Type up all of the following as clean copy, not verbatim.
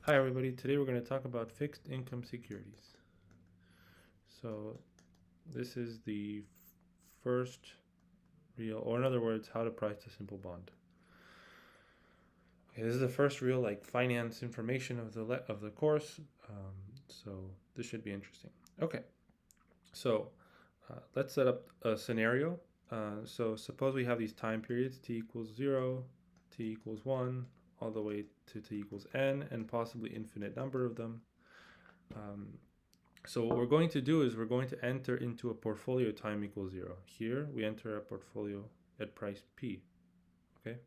Hi everybody, today we're going to talk about fixed income securities. So this is the first real, or in other words, how to price a simple bond. Okay, this is the first real finance information of the course, so this should be interesting. Okay, so let's set up a scenario. So suppose we have these time periods, t equals 0, t equals 1, all the way to t equals n, and possibly infinite number of them. So what we're going to do is we're going to enter into a portfolio time equals 0. Here we enter a portfolio at price P. Okay.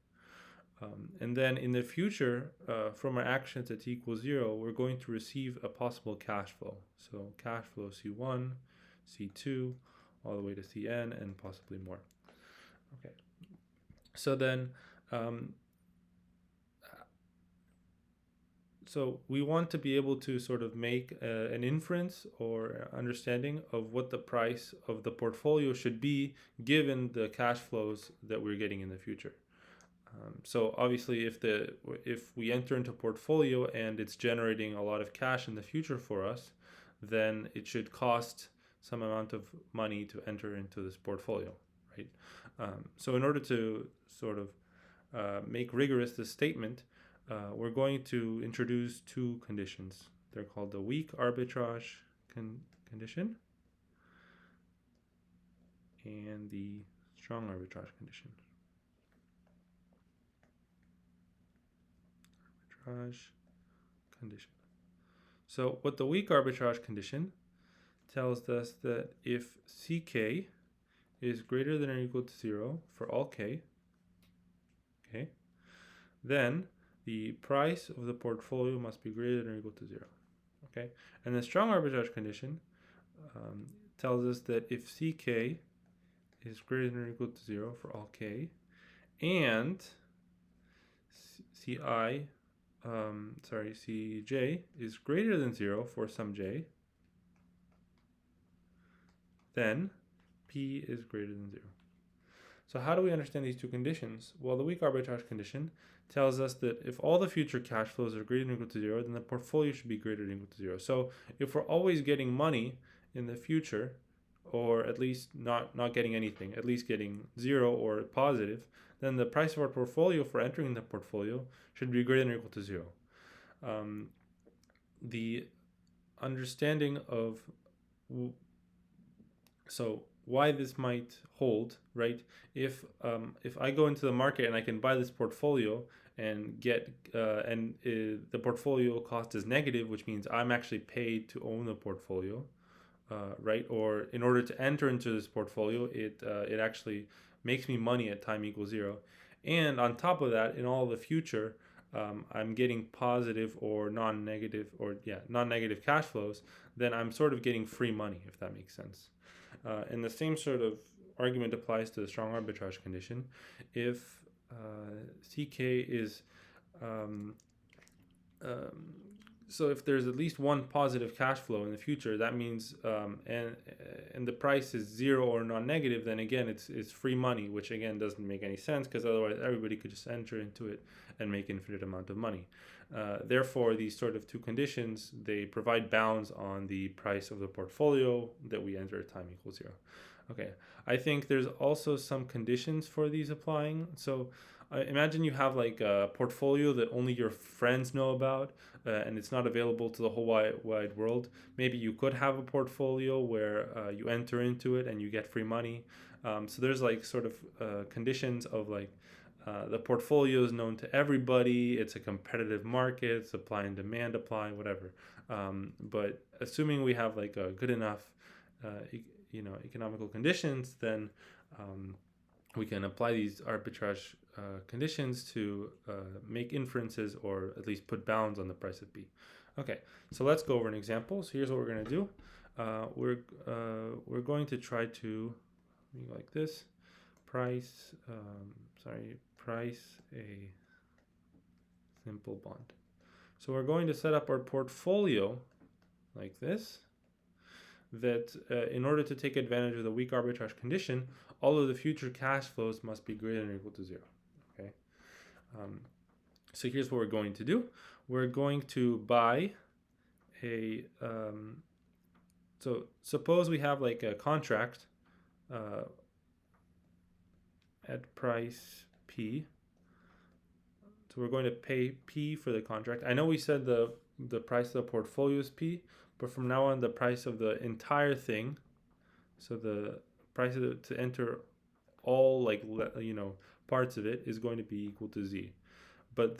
And then in the future, from our actions at t equals 0, we're going to receive a possible cash flow. So cash flow C1, C2, all the way to Cn, and possibly more. Okay. So then, so we want to be able to sort of make an inference or understanding of what the price of the portfolio should be given the cash flows that we're getting in the future. So obviously, if we enter into a portfolio and it's generating a lot of cash in the future for us, then it should cost some amount of money to enter into this portfolio, right? So in order to sort of make rigorous this statement, we're going to introduce two conditions. They're called the weak arbitrage condition and the strong arbitrage condition. Arbitrage condition. So what the weak arbitrage condition tells us that if Ck is greater than or equal to 0 for all k, okay, then the price of the portfolio must be greater than or equal to 0. Okay, and the strong arbitrage condition tells us that if Ck is greater than or equal to 0 for all k, and Cj is greater than 0 for some j, then P is greater than 0. So how do we understand these two conditions? Well, the weak arbitrage condition tells us that if all the future cash flows are greater than or equal to 0, then the portfolio should be greater than or equal to 0. So if we're always getting money in the future, or at least not getting anything, at least getting 0 or positive, then the price of our portfolio for entering the portfolio should be greater than or equal to 0. The understanding of so why this might hold, right? If I go into the market and I can buy this portfolio and get the portfolio cost is negative, which means I'm actually paid to own the portfolio, right? Or in order to enter into this portfolio, it actually makes me money at time equals 0. And on top of that, in all the future, I'm getting positive or non-negative cash flows, then I'm sort of getting free money, if that makes sense. And the same sort of argument applies to the strong arbitrage condition. If Ck is so if there's at least one positive cash flow in the future, that means and the price is 0 or non-negative, then again it's free money, which again doesn't make any sense because otherwise everybody could just enter into it and make infinite amount of money. Therefore, these sort of two conditions, they provide bounds on the price of the portfolio that we enter at time equals 0. Okay, I think there's also some conditions for these applying. So imagine you have like a portfolio that only your friends know about, and it's not available to the whole wide world. Maybe you could have a portfolio where you enter into it and you get free money. So there's like sort of conditions of like the portfolio is known to everybody. It's a competitive market, supply and demand apply, whatever. But assuming we have like a good enough, economical conditions, then we can apply these arbitrage conditions to make inferences or at least put bounds on the price of B. Okay, so let's go over an example. So here's what we're going to do. We're going to try to like this price a simple bond. So we're going to set up our portfolio like this, that in order to take advantage of the weak arbitrage condition, all of the future cash flows must be greater than or equal to 0. Okay. So here's what we're going to do. we're going to buy a so suppose we have like a contract at price P. So we're going to pay P for the contract. I know we said the price of the portfolio is P, but from now on the price of the entire thing, so the price of to enter all parts of it is going to be equal to Z. But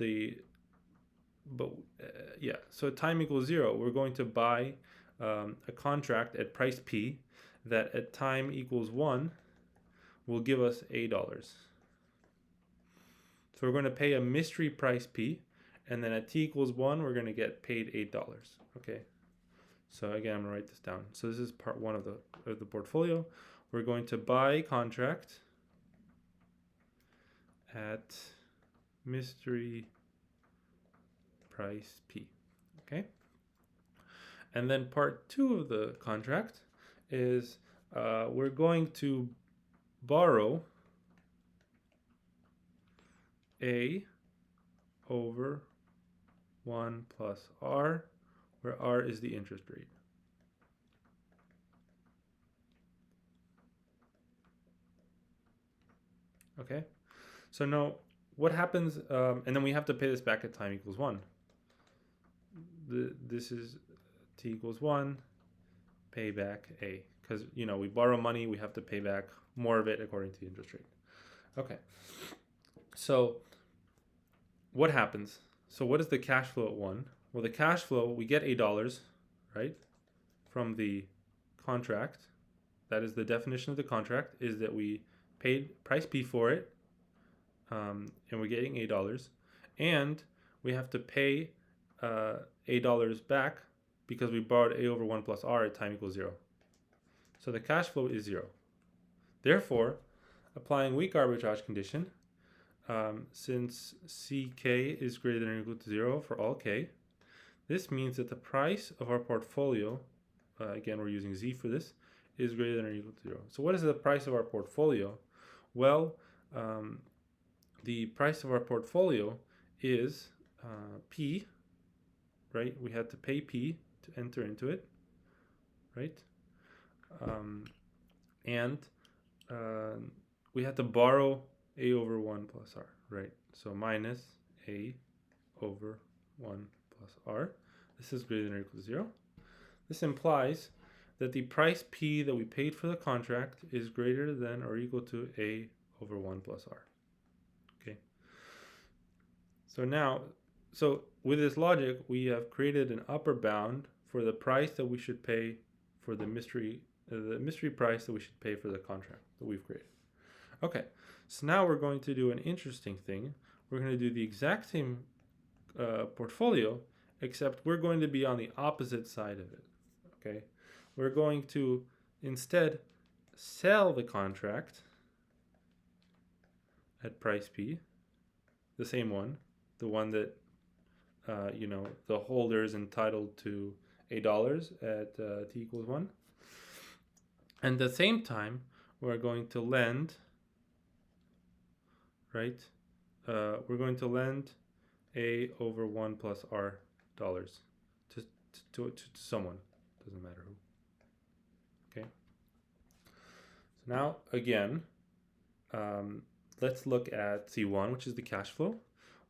yeah, so at time equals 0, we're going to buy a contract at price P that at time equals 1 will give us $8. So we're going to pay a mystery price P, and then at t equals 1, we're going to get paid $8. Okay. So again, I'm going to write this down. So this is part 1 of the portfolio. We're going to buy contract at mystery price P. Okay. And then part 2 of the contract is we're going to borrow A over 1 plus R, where R is the interest rate. Okay, so now what happens, and then we have to pay this back at time equals 1. This is t equals 1, pay back A, because we borrow money, we have to pay back more of it according to the interest rate. Okay, so what happens? So what is the cash flow at 1? Well, the cash flow, we get $8, right, from the contract. That is the definition of the contract, is that we paid price P for it, and we're getting $8, and we have to pay $8 back because we borrowed A over 1 plus R at time equals 0. So the cash flow is 0. Therefore, applying weak arbitrage condition, since Ck is greater than or equal to 0 for all k, this means that the price of our portfolio, again we're using Z for this, is greater than or equal to 0. So what is the price of our portfolio? Well, the price of our portfolio is P, right? We had to pay P to enter into it, right? And we had to borrow A over 1 plus R, right? So minus A over 1 plus R. This is greater than or equal to 0. This implies that the price P that we paid for the contract is greater than or equal to A over 1 plus R. Okay. So with this logic, we have created an upper bound for the price that we should pay for the mystery price that we should pay for the contract that we've created. Okay, so now we're going to do an interesting thing. We're going to do the exact same portfolio, except we're going to be on the opposite side of it. Okay, we're going to instead sell the contract at price P, the same one, the one that the holder is entitled to $8 at t equals 1. And at the same time, we're going to lend, right? We're going to lend A over 1 plus R dollars to someone. Doesn't matter who. Okay. So now, again, let's look at C1, which is the cash flow.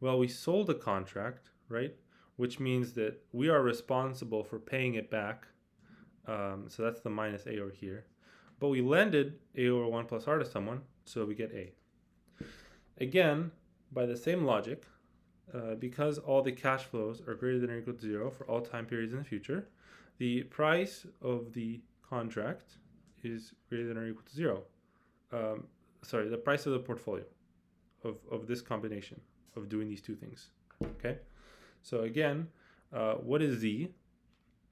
Well, we sold a contract, right? Which means that we are responsible for paying it back. So that's the minus A over here. But we lended A over 1 plus R to someone, so we get A. Again, by the same logic, because all the cash flows are greater than or equal to 0 for all time periods in the future, the price of the contract is greater than or equal to 0. The price of the portfolio of this combination of doing these two things. Okay, so again, what is Z?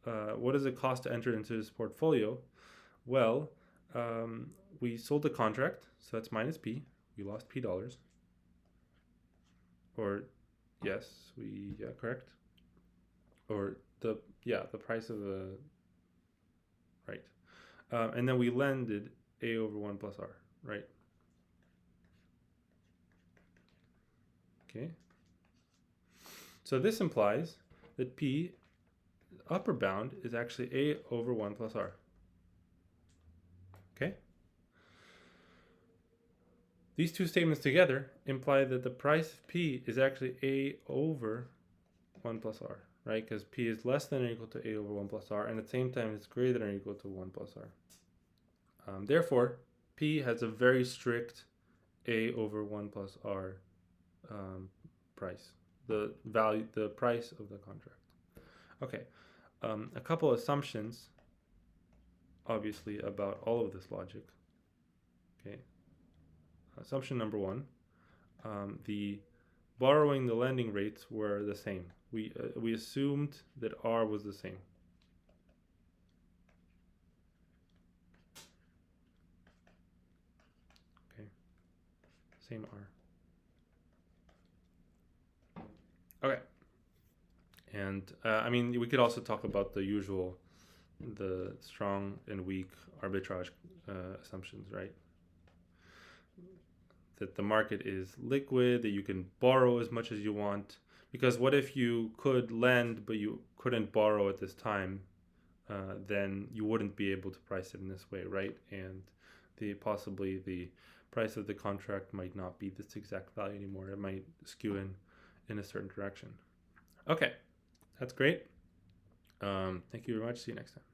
What does it cost to enter into this portfolio? Well, we sold the contract, so that's minus P. We lost P dollars. Or yes, correct. Or the price of the right. And then we lended A over 1 plus R, right? Okay. So this implies that P upper bound is actually A over 1 plus R. Okay? These two statements together imply that the price of P is actually A over 1 plus R, right? Because P is less than or equal to A over 1 plus R, and at the same time it's greater than or equal to 1 plus R. Therefore, P has a very strict A over 1 plus R price, the price of the contract. Okay, a couple assumptions, obviously, about all of this logic. Okay, assumption number one, the borrowing, the lending rates were the same. We assumed that R was the same. Okay, same R. Okay, and I mean, we could also talk about the strong and weak arbitrage assumptions, right? That the market is liquid, that you can borrow as much as you want. Because what if you could lend but you couldn't borrow at this time? Then you wouldn't be able to price it in this way, right? And possibly the price of the contract might not be this exact value anymore. It might skew in a certain direction. Okay, that's great. Thank you very much. See you next time.